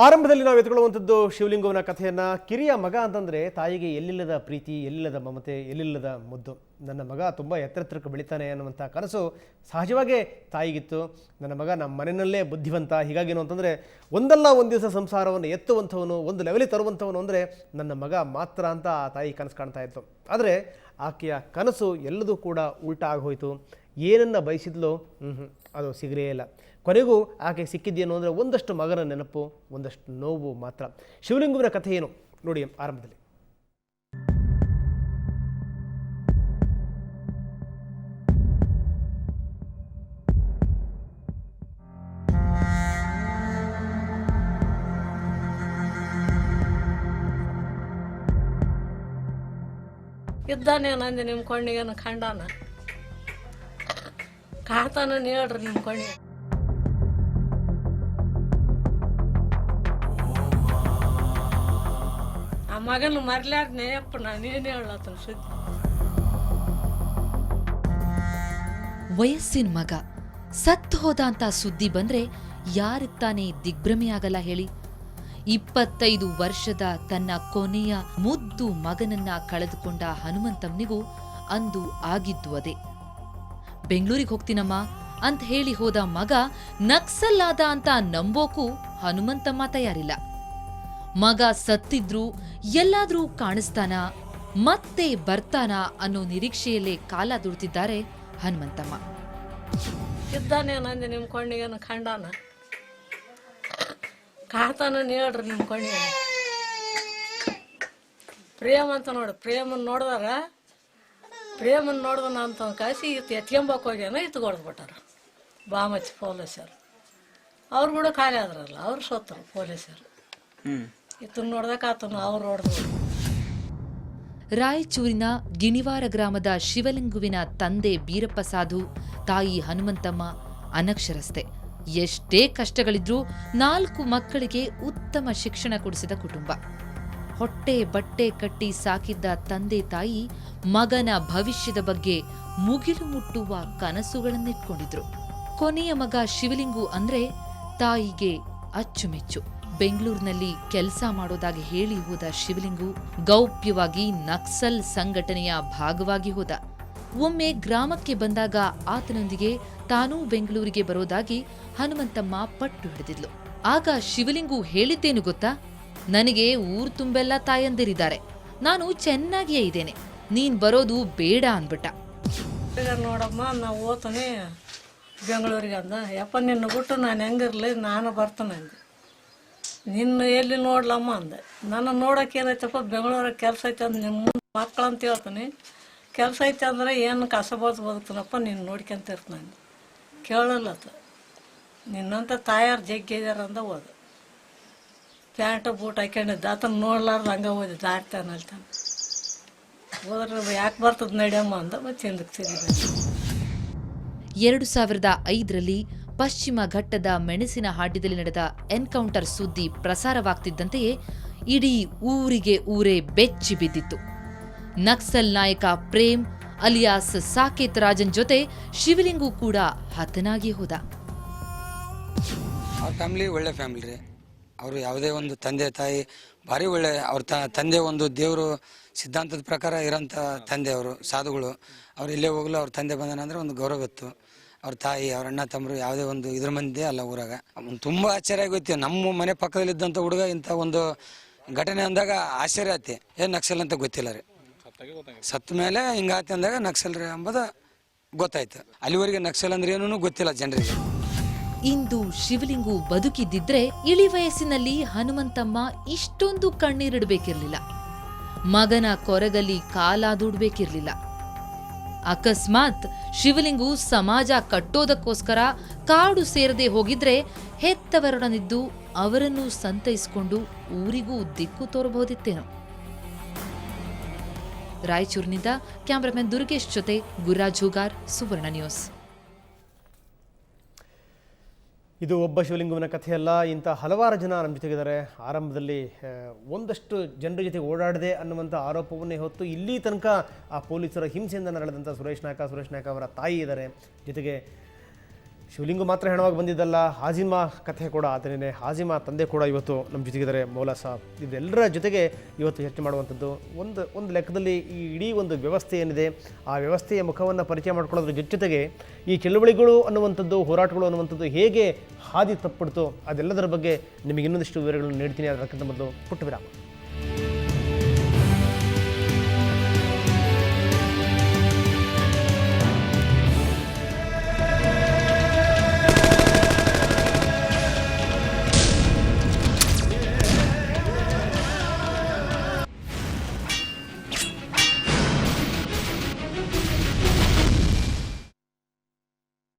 ಆರಂಭದಲ್ಲಿ ನಾವು ಎತ್ಕೊಳ್ಳುವಂಥದ್ದು ಶಿವಲಿಂಗವನ ಕಥೆಯನ್ನು. ಕಿರಿಯ ಮಗ ಅಂತಂದರೆ ತಾಯಿಗೆ ಎಲ್ಲಿಲ್ಲದ ಪ್ರೀತಿ, ಎಲ್ಲಿಲ್ಲದ ಮಮತೆ, ಎಲ್ಲಿಲ್ಲದ ಮುದ್ದು. ನನ್ನ ಮಗ ತುಂಬ ಎತ್ತರಕ್ಕೆ ಬೆಳಿತಾನೆ ಅನ್ನುವಂಥ ಕನಸು ಸಹಜವಾಗೇ ತಾಯಿಗಿತ್ತು. ನನ್ನ ಮಗ ನಮ್ಮ ಮನೆಯಲ್ಲೇ ಬುದ್ಧಿವಂತ, ಹೀಗಾಗೇನು ಅಂತಂದರೆ ಒಂದಲ್ಲ ಒಂದು ದಿವಸ ಸಂಸಾರವನ್ನು ಎತ್ತುವಂಥವನು, ಒಂದು ಲೆವೆಲಿಗೆ ತರುವಂಥವನು ಅಂದರೆ ನನ್ನ ಮಗ ಮಾತ್ರ ಅಂತ ಆ ತಾಯಿ ಕನಸು ಕಾಣ್ತಾ ಇತ್ತು. ಆದರೆ ಆಕೆಯ ಕನಸು ಎಲ್ಲದೂ ಕೂಡ ಉಲ್ಟಾ ಆಗೋಯಿತು. ಏನನ್ನು ಬಯಸಿದ್ಲೋ ಅದು ಸಿಗಲೇ ಇಲ್ಲ. ಕೊನೆಗೂ ಆಕೆ ಸಿಕ್ಕಿದ್ದೇನು ಅಂದರೆ ಒಂದಷ್ಟು ಮಗನ ನೆನಪು, ಒಂದಷ್ಟು ನೋವು ಮಾತ್ರ. ಶಿವಲಿಂಗನ ಕಥೆ ಏನು ನೋಡಿ ಆರಂಭದಲ್ಲಿ. ಇದ್ದಾನೆ ನಂದು ನಿಮ್ಮ ಕೊಂಡಿಗೇನು ಖಂಡಾನ ಕಾತಾನ ಹೇಳ್ರಿ ನಿಮ್ಮ ಕೊಂಡಿಗೆ. ಆ ಮಗನ ಮರ್ಲಾರ್ನೇ ಅಪ್ಪ ನಾನೇನು ಹೇಳತ್ತನ ಸುದ್ದಿ. ವಯಸ್ಸಿನ ಮಗ ಸತ್ತು ಹೋದ ಅಂತ ಸುದ್ದಿ ಬಂದ್ರೆ ಯಾರಿತ್ತಾನೆ ದಿಗ್ಭ್ರಮೆಯಾಗಲ್ಲ ಹೇಳಿ. 25 ವರ್ಷದ ತನ್ನ ಕೊನೆಯ ಮುದ್ದು ಮಗನನ್ನ ಕಳೆದುಕೊಂಡ ಹನುಮಂತಮ್ಮನಿಗೂ ಅಂದು ಆಗಿದ್ದು ಅದೇ. ಬೆಂಗಳೂರಿಗೆ ಹೋಗ್ತೀನಮ್ಮ ಅಂತ ಹೇಳಿ ಹೋದ ಮಗ ನಕ್ಸಲ್ಲಾದ ಅಂತ ನಂಬೋಕು ಹನುಮಂತಮ್ಮ ತಯಾರಿಲ್ಲ. ಮಗ ಸತ್ತಿದ್ರೂ ಎಲ್ಲಾದ್ರೂ ಕಾಣಿಸ್ತಾನ, ಮತ್ತೆ ಬರ್ತಾನ ಅನ್ನೋ ನಿರೀಕ್ಷೆಯಲ್ಲೇ ಕಾಲ ದುಡ್ತಿದ್ದಾರೆ ಹನುಮಂತಮ್ಮ. ಇದ್ದಾನೆ ನಂದು ನಿಮ್ಮ ಕೊಂಡಿಗೇನು ಖಂಡಾನ ಕಾತಾನ ಹೇಳ್ರಿ ನಿಮ್ಮ ಕೊಂಡಿಗೆ. ಪ್ರೇಮ್ ಅಂತ ನೋಡಿ, ಪ್ರೇಮನ್ ನೋಡಿದಾರ, ಪ್ರೇಮನ್ ನೋಡ್ದನ ಅಂತ ಕಾಸಿ ಎತ್ಕೊಂಬಕ್ ಹೋಗ್ಯಾನ ಇತ್ಕೊಡ್ದ್ಬಿಟ್ಟಾರ ಬಾಮಚ್ಚಿ ಪೊಲೀಸರು. ಅವ್ರು ಕೂಡ ಖಾಲಿ ಆದ್ರಲ್ಲ, ಅವ್ರು ಸೋತರು ಪೊಲೀಸರು. ಇತನ ನೋಡ್ದಕ್ಕೆ ಆತನು ಅವ್ರು ಹೊಡೆದ್ರು. ರಾಯಚೂರಿನ ಗಿಣಿವಾರ ಗ್ರಾಮದ ಶಿವಲಿಂಗುವಿನ ತಂದೆ ಬೀರಪ್ಪ ಸಾಧು, ತಾಯಿ ಹನುಮಂತಮ್ಮ ಅನಕ್ಷರಸ್ಥೆ. ಎಷ್ಟೇ ಕಷ್ಟಗಳಿದ್ರೂ 4 ಮಕ್ಕಳಿಗೆ ಉತ್ತಮ ಶಿಕ್ಷಣ ಕೊಡಿಸಿದ ಕುಟುಂಬ. ಹೊಟ್ಟೆ ಬಟ್ಟೆ ಕಟ್ಟಿ ಸಾಕಿದ್ದ ತಂದೆ ತಾಯಿ ಮಗನ ಭವಿಷ್ಯದ ಬಗ್ಗೆ ಮುಗಿಲು ಮುಟ್ಟುವ ಕನಸುಗಳನ್ನಿಟ್ಕೊಂಡಿದ್ರು. ಕೊನೆಯ ಮಗ ಶಿವಲಿಂಗು ಅಂದ್ರೆ ತಾಯಿಗೆ ಅಚ್ಚುಮೆಚ್ಚು. ಬೆಂಗಳೂರಿನಲ್ಲಿ ಕೆಲಸ ಮಾಡೋದಾಗಿ ಹೇಳಿ ಹೋದ ಶಿವಲಿಂಗು ಗೌಪ್ಯವಾಗಿ ನಕ್ಸಲ್ ಸಂಘಟನೆಯ ಭಾಗವಾಗಿ ಹೋದ. ಒಮ್ಮೆ ಗ್ರಾಮಕ್ಕೆ ಬಂದಾಗ ಆತನೊಂದಿಗೆ ತಾನೂ ಬೆಂಗಳೂರಿಗೆ ಬರೋದಾಗಿ ಹನುಮಂತಮ್ಮ ಪಟ್ಟು ಹಿಡಿದಿದ್ಲು. ಆಗ ಶಿವಲಿಂಗು ಹೇಳಿದ್ದೇನು ಗೊತ್ತಾ? ನನಗೆ ಊರು ತುಂಬೆಲ್ಲ ತಾಯಂದಿರಿದ್ದಾರೆ, ನಾನು ಚೆನ್ನಾಗಿಯೇ ಇದ್ದೇನೆ, ನೀನ್ ಬರೋದು ಬೇಡ ಅಂದ್ಬಿಟ್ಟ. ನೋಡಮ್ಮ ನಾವು ಓದ್ತಾನೆ ಬೆಂಗಳೂರಿಗೆ ಅಂದ. ಯಪ್ಪ ನಿನ್ನ ಬಿಟ್ಟು ನಾನು ಹೆಂಗಿರ್ಲಿ, ನಾನು ಬರ್ತಾನೆ ಅಂದೆ. ನಿನ್ನ ಎಲ್ಲಿ ನೋಡ್ಲಮ್ಮ ಅಂದೆ. ನನ್ನ ನೋಡೋಕೆ ಏನೈತಪ್ಪ, ಬೆಂಗಳೂರಿಗೆ ಕೆಲಸ ಐತೆ ಅಂದ್ ನಿಮ್ಮ ಮಕ್ಕಳಂತ ಹೇಳ್ತಾನೆ. ಕೆಲಸ ಐತೆ ಅಂದ್ರೆ ಏನು ಕಸಬೋದು ಬದುಕ್ತಾನಪ್ಪ, ನೀನು ನೋಡ್ಕೊಂತ ಇರ್ತಾನೆ. ಕೇಳಲ್ಲತ್ತ, ನಿನ್ನಂತ ತಾಯಾರು ಜಗ್ಗಿದಾರ ಅಂದ ಹೋದ. ಪ್ಯಾಂಟ್ ಬೂಟ್ ಹಾಕೊಂಡಿದ್ದ, ಆತನ ನೋಡ್ಲಾರ್ದು ಹಂಗೆ ಹೋದ, ದಾಟ್ತಾನೆ ಅಲ್ತಾನೆ. ಹೋದ್ರೆ ಯಾಕೆ ಬರ್ತದ ನಡಿಯಮ್ಮ ಅಂದ, ಮತ್ತೆ ಹಿಂದಕ್ಕೆ ತಿರುಗಿ. 2005ರಲ್ಲಿ ಪಶ್ಚಿಮ ಘಟ್ಟದ ಮೆಣಸಿನ ಹಾಡ್ಯದಲ್ಲಿ ನಡೆದ ಎನ್ಕೌಂಟರ್ ಸುದ್ದಿ ಪ್ರಸಾರವಾಗ್ತಿದ್ದಂತೆಯೇ ಇಡೀ ಊರಿಗೆ ಊರೇ ಬೆಚ್ಚಿ ಬಿದ್ದಿತ್ತು. ನಕ್ಸಲ್ ನಾಯಕ ಪ್ರೇಮ್ ಅಲಿಯಾಸ್ ಸಾಕೇತ್ ರಾಜನ್ ಜೊತೆ ಶಿವಲಿಂಗು ಕೂಡ ಹತನಾಗಿ ಹೋದ. ಅವ್ರ ಫ್ಯಾಮಿಲಿ ಒಳ್ಳೆ ಫ್ಯಾಮಿಲಿ ರೀ. ಅವರು ಯಾವುದೇ ಒಂದು ತಂದೆ ತಾಯಿ ಭಾರಿ ಒಳ್ಳೆ, ಅವ್ರ ತಂದೆ ಒಂದು ದೇವರು ಸಿದ್ಧಾಂತದ ಪ್ರಕಾರ ಇರೋಂಥ ತಂದೆ ಅವರು, ಸಾಧುಗಳು. ಅವ್ರು ಇಲ್ಲೇ ಹೋಗ್ಲು ಅವ್ರ ತಂದೆ ಬಂದನಂದ್ರೆ ಒಂದು ಗೌರವ ಇತ್ತು. ಅವ್ರ ತಾಯಿ, ಅವ್ರ ಅಣ್ಣ ತಮ್ಮರು ಯಾವುದೇ ಒಂದು ಇದ್ರ ಮಂದಿ ಅಲ್ಲ ಊರಾಗ. ತುಂಬ ಆಶ್ಚರ್ಯ ಆಗೋಯ್ತು. ನಮ್ಮ ಮನೆ ಪಕ್ಕದಲ್ಲಿದ್ದಂಥ ಹುಡುಗ ಇಂಥ ಒಂದು ಘಟನೆ ಅಂದಾಗ ಆಶ್ಚರ್ಯ ಆಯ್ತು. ಏನು ನಕ್ಸಲ್ ಅಂತ ಗೊತ್ತಿಲ್ಲ ರೀ. ಸತ್ತ ಮೇಲೆ ಹಿಂಗಾತಿ ಅಂದಾಗ ನಕ್ಸಲ್ ರೀ ಎಂಬುದು ಗೊತ್ತಾಯ್ತು. ಅಲ್ಲಿವರೆಗೆ ನಕ್ಸಲ್ ಅಂದ್ರೆ ಏನೂ ಗೊತ್ತಿಲ್ಲ ಜನರಿಗೆ. ಇಂದು ಶಿವಲಿಂಗು ಬದುಕಿದ್ದಿದ್ರೆ ಇಳಿ ವಯಸ್ಸಿನಲ್ಲಿ ಹನುಮಂತಮ್ಮ ಇಷ್ಟೊಂದು ಕಣ್ಣೀರಿಡಬೇಕಿರ್ಲಿಲ್ಲ, ಮಗನ ಕೊರಗಲ್ಲಿ ಕಾಲಾದೂಡ್ಬೇಕಿರ್ಲಿಲ್ಲ. ಅಕಸ್ಮಾತ್ ಶಿವಲಿಂಗು ಸಮಾಜ ಕಟ್ಟೋದಕ್ಕೋಸ್ಕರ ಕಾಡು ಸೇರದೆ ಹೋಗಿದ್ರೆ ಹೆತ್ತವರೊಡನಿದ್ದು ಅವರನ್ನು ಸಂತೈಸಿಕೊಂಡು ಊರಿಗೂ ದಿಕ್ಕು ತೋರಬಹುದಿತ್ತೇನೋ. ರಾಯಚೂರಿನಿಂದ ಕ್ಯಾಮರಾಮನ್ ದುರ್ಗೇಶ್ ಜೊತೆ ಗುರುರಾಜ್ ಹೂಗಾರ್, ಸುವರ್ಣ ನ್ಯೂಸ್. ಇದು ಒಬ್ಬ ಶಿವಲಿಂಗನ ಕಥೆಯಲ್ಲ, ಇಂಥ ಹಲವಾರು ಜನ ನಮ್ಮ ಜೊತೆಗಿದ್ದಾರೆ. ಆರಂಭದಲ್ಲಿ ಒಂದಷ್ಟು ಜನರ ಜೊತೆ ಓಡಾಡದೆ ಅನ್ನುವಂಥ ಆರೋಪವನ್ನೇ ಹೊತ್ತು ಇಲ್ಲಿ ತನಕ ಆ ಪೊಲೀಸರ ಹಿಂಸೆಯಿಂದ ನಡೆದಂಥ ಸುರೇಶ್ ನಾಯ್ಕ ಅವರ ತಾಯಿ ಇದ್ದಾರೆ. ಜೊತೆಗೆ ಶಿವಲಿಂಗು ಮಾತ್ರ ಹೆಣವಾಗಿ ಬಂದಿದ್ದಲ್ಲ, ಹಾಜಿಮಾ ಕಥೆ ಕೂಡ ಆತನೇ. ಹಾಜಿಮಾ ತಂದೆ ಕೂಡ ಇವತ್ತು ನಮ್ಮ ಜೊತೆಗಿದ್ದಾರೆ, ಮೌಲಾ ಸಾಬ್. ಇದೆಲ್ಲರ ಜೊತೆಗೆ ಇವತ್ತು ಚರ್ಚೆ ಮಾಡುವಂಥದ್ದು ಒಂದು ಲೆಕ್ಕದಲ್ಲಿ ಈ ಇಡೀ ಒಂದು ವ್ಯವಸ್ಥೆ ಏನಿದೆ ಆ ವ್ಯವಸ್ಥೆಯ ಮುಖವನ್ನು ಪರಿಚಯ ಮಾಡ್ಕೊಳ್ಳೋದ್ರ ಜೊತೆಗೆ ಈ ಚಳುವಳಿಗಳು ಅನ್ನುವಂಥದ್ದು, ಹೋರಾಟಗಳು ಅನ್ನುವಂಥದ್ದು ಹೇಗೆ ಹಾದಿ ತಪ್ಪಿಡ್ತು ಅದೆಲ್ಲದರ ಬಗ್ಗೆ ನಿಮಗೆ ಇನ್ನೊಂದಿಷ್ಟು ವಿವರಗಳನ್ನು ನೀಡ್ತೀನಿ. ಅದಕ್ಕಿಂತ ಮೊದಲು ಪುಟ್ಟ ವಿರಾಮ.